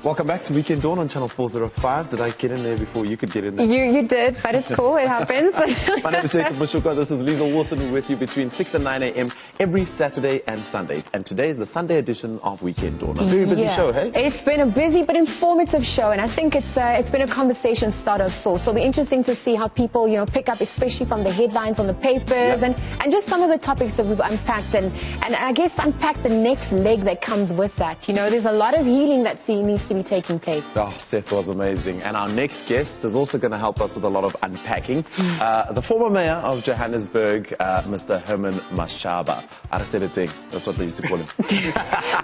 Welcome back to Weekend Dawn on Channel 405. Did I get in there before you could get in there? You did, but it's cool. It happens. My name is Moshokoa. This is Liezle. We're with you between 6 and 9 a.m. every Saturday and Sunday. And today is the Sunday edition of Weekend Dawn. A very busy show, hey? It's been a busy but informative show, and I think it's been a conversation starter of sorts. So it'll be interesting to see how people, pick up, especially from the headlines on the papers, and just some of the topics that we've unpacked, and I guess unpack the next leg that comes with that. There's a lot of healing that needs to be taking place. Oh, Seth was amazing. And our next guest is also going to help us with a lot of unpacking. The former mayor of Johannesburg, Mr. Herman Mashaba. That's what they used to call him.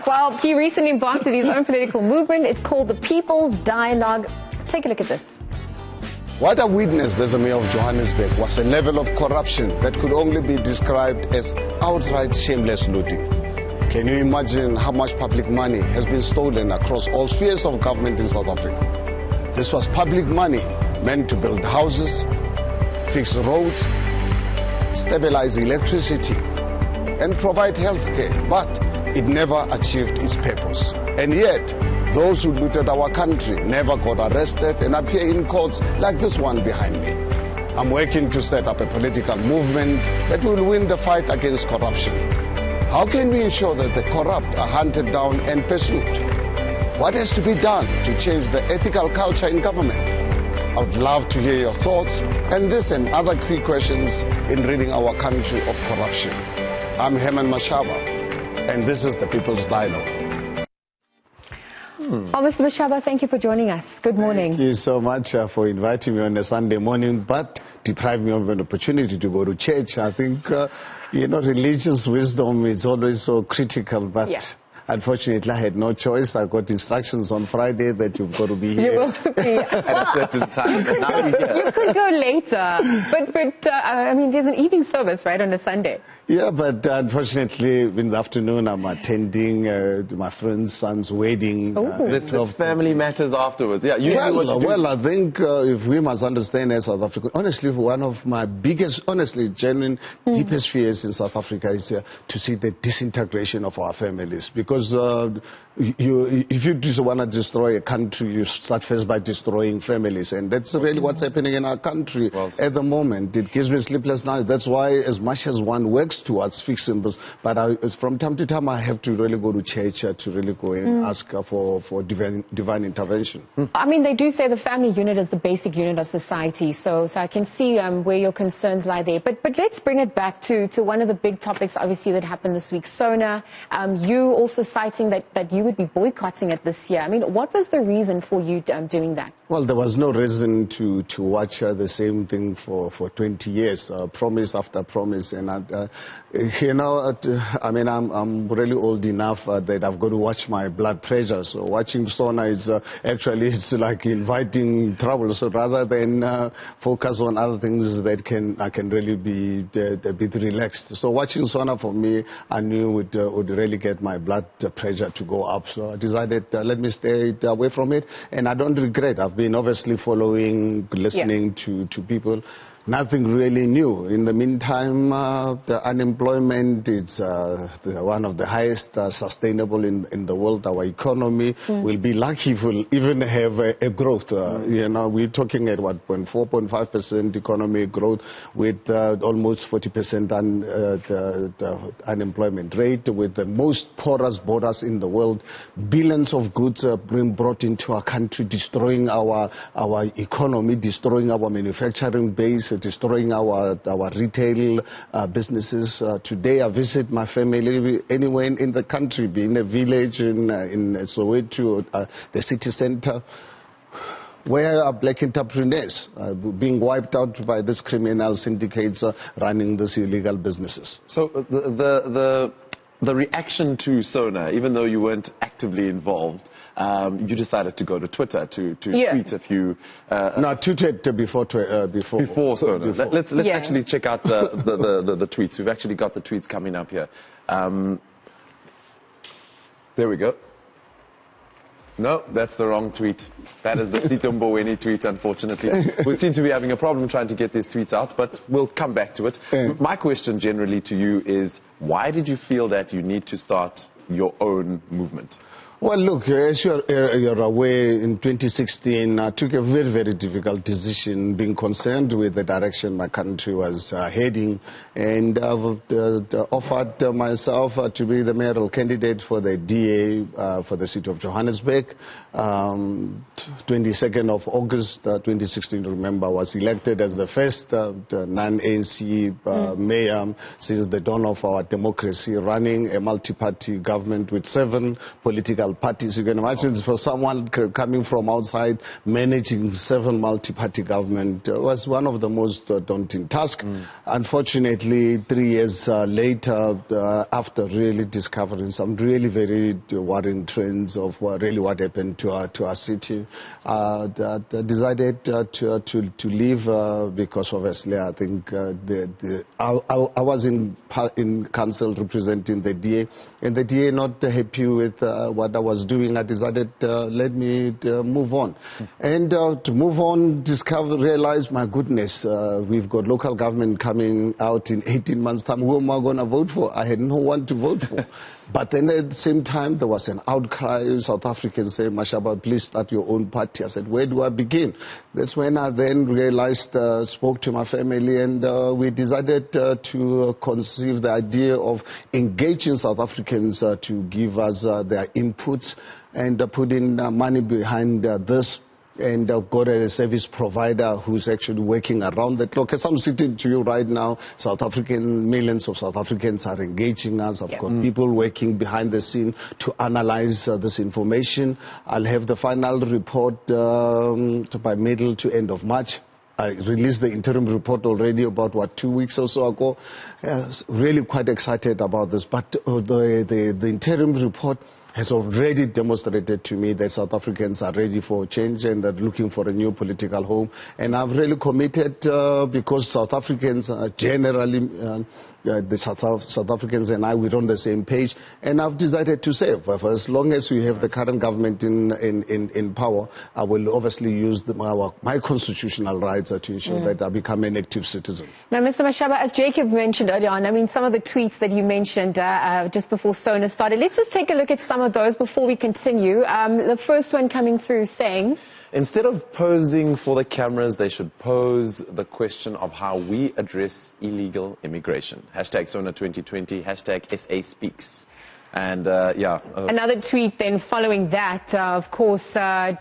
Well, he recently embarked on his own political movement. It's called the People's Dialogue. Take a look at this. What I witnessed as a mayor of Johannesburg was a level of corruption that could only be described as outright shameless looting. Can you imagine how much public money has been stolen across all spheres of government in South Africa? This was public money meant to build houses, fix roads, stabilize electricity, and provide health care, but it never achieved its purpose. And yet, those who looted our country never got arrested and appear in courts like this one behind me. I'm working to set up a political movement that will win the fight against corruption. How can we ensure that the corrupt are hunted down and pursued? What has to be done to change the ethical culture in government? I would love to hear your thoughts and this and other key questions in ridding our country of corruption. I'm Herman Mashaba, and this is the People's Dialogue. Well, Mr. Mashaba, thank you for joining us. Good morning. Thank you so much for inviting me on a Sunday morning, but deprive me of an opportunity to go to church. I think, religious wisdom is always so critical, but unfortunately I had no choice. I got instructions on Friday that you've got to be here. You will be. At a certain time. You could go later, but I mean, there's an evening service, right, on a Sunday? Yeah, but unfortunately, in the afternoon, I'm attending my friend's son's wedding. This family matters afterwards. Yeah, well, I think if we must understand as South Africa, honestly, one of my biggest, genuine, deepest fears in South Africa is to see the disintegration of our families. Because if you just want to destroy a country, you start first by destroying families. And that's really what's happening in our country at the moment. It gives me sleepless nights. That's why, as much as one works towards fixing this, but from time to time I have to really go to church to really go and ask for divine intervention. I mean, they do say the family unit is the basic unit of society, so I can see where your concerns lie there. But let's bring it back to one of the big topics, obviously, that happened this week, SONA. You also citing that you would be boycotting it this year. I mean, what was the reason for you doing that? Well, there was no reason to watch the same thing for 20 years, promise after promise. And, I mean, I'm really old enough that I've got to watch my blood pressure. So watching SONA is actually, it's like inviting trouble. So rather than focus on other things that I can really be a bit relaxed. So watching SONA for me, I knew would really get my blood pressure to go up. So I decided, let me stay away from it. And I don't regret. I've been obviously following, listening to people. Nothing really new. In the meantime, the unemployment is one of the highest sustainable in the world. Our economy will be lucky if we'll even have a growth. We're talking at 4.5% economic growth with almost 40% the unemployment rate, with the most porous borders in the world. Billions of goods being brought into our country, destroying our economy, destroying our manufacturing base, destroying our retail businesses. Today I visit my family anywhere in the country, be in a village, in Soweto, the city center, where are black entrepreneurs being wiped out by these criminal syndicates running these illegal businesses. So the reaction to SONA, even though you weren't actively involved, you decided to go to Twitter to tweet a few. No, tweeted before SONA. Let's actually check out the tweets. We've actually got the tweets coming up here. There we go. No, that's the wrong tweet. That is the Tito Mboweni tweet, unfortunately. We seem to be having a problem trying to get these tweets out, but we'll come back to it. My question generally to you is, why did you feel that you need to start your own movement? Well, look, as you're aware, in 2016, I took a very, very difficult decision, being concerned with the direction my country was heading, and I've offered myself to be the mayoral candidate for the DA for the city of Johannesburg. 22nd of August 2016, remember, was elected as the first non-ANC mayor since the dawn of our democracy, running a multi-party government with 7 political parties. You can imagine for someone coming from outside, managing 7 multi-party government was one of the most daunting tasks. Unfortunately, 3 years later, after really discovering some really very worrying trends of really what happened to our city, decided to leave because obviously I think I was in council representing the DA, and the DA not happy with what I was doing. I decided let me move on, and to move on, realize, my goodness, we've got local government coming out in 18 months time. Who am I going to vote for? I had no one to vote for. But then at the same time, there was an outcry. South Africans say, Mashaba, please start your own party. I said, where do I begin? That's when I then realized, spoke to my family, and we decided to conceive the idea of engaging South Africans to give us their inputs and putting money behind this. And got a service provider who's actually working around the clock. As I'm sitting to you right now, millions of South Africans are engaging us. I've got people working behind the scene to analyze this information. I'll have the final report by middle to end of March. I released the interim report already about, 2 weeks or so ago. Really quite excited about this. But the interim report has already demonstrated to me that South Africans are ready for change and are looking for a new political home. And I've really committed because South Africans are generally, the South Africans and I, we're on the same page. And I've decided to say, for as long as we have the current government in power, I will obviously use my constitutional rights to ensure that I become an active citizen. Now, Mr. Mashaba, as Jacob mentioned earlier on, I mean, some of the tweets that you mentioned just before SONA started, let's just take a look at some of those before we continue. The first one coming through saying, instead of posing for the cameras, they should pose the question of how we address illegal immigration. Hashtag SONA 2020, hashtag SA Speaks. And another tweet then following that, of course,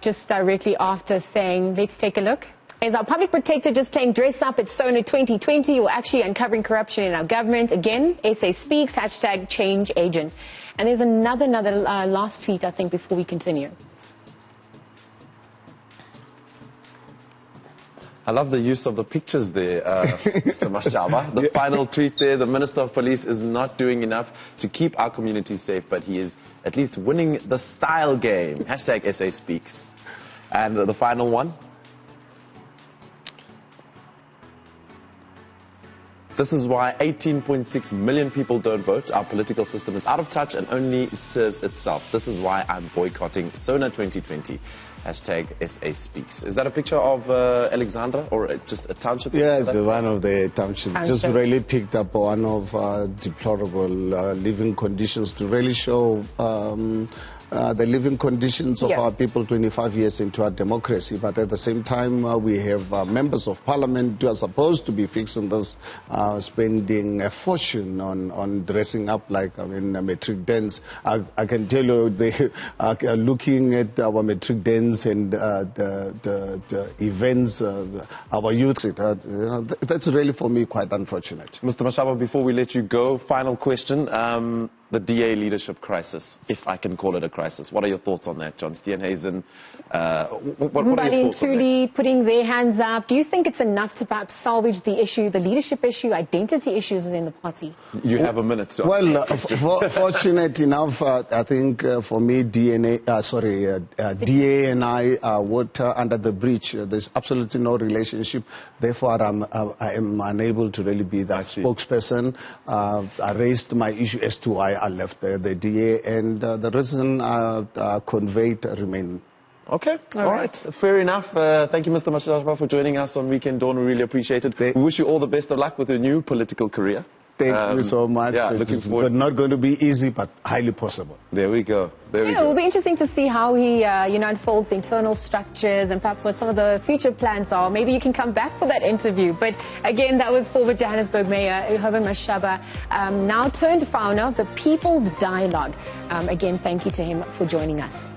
just directly after saying, let's take a look. Is our public protector just playing dress up at SONA 2020 or actually uncovering corruption in our government? Again, SA Speaks, hashtag change agent. And there's another last tweet, I think, before we continue. I love the use of the pictures there, Mr. Mashaba. The final tweet there, the Minister of Police is not doing enough to keep our community safe, but he is at least winning the style game. Hashtag SA Speaks. And the final one. This is why 18.6 million people don't vote. Our political system is out of touch and only serves itself. This is why I'm boycotting SONA 2020. Hashtag SA Speaks. Is that a picture of Alexandra or just a township? Yeah, it's one of the townships. Just really picked up one of deplorable living conditions to really show the living conditions of our people 25 years into our democracy. But at the same time, we have members of parliament who are supposed to be fixing this, spending a fortune on dressing up like, a metric dance. I can tell you they are looking at our metric dance and the events, our youth, that's really for me quite unfortunate. Mr. Mashaba, before we let you go, final question. The DA leadership crisis, if I can call it a crisis. What are your thoughts on that, John Steenhuisen? What are your thoughts on that? Putting their hands up. Do you think it's enough to perhaps salvage the issue, the leadership issue, identity issues within the party? You have a minute, John. Well, fortunate enough, I think for me, DA and I worked under the bridge. There's absolutely no relationship. Therefore, I am unable to really be that spokesperson. I raised my issue as to why I left the DA, and the reason conveyed remain. Okay, all right. Fair enough. Thank you, Mr. Mashaba, for joining us on Weekend Dawn. We really appreciate it. We wish you all the best of luck with your new political career. Thank you so much. Yeah, looking forward. Not going to be easy, but highly possible. There we go. There we go. It will be interesting to see how he unfolds the internal structures and perhaps what some of the future plans are. Maybe you can come back for that interview. But again, that was former Johannesburg Mayor Herman Mashaba, now turned founder of the People's Dialogue. Again, thank you to him for joining us.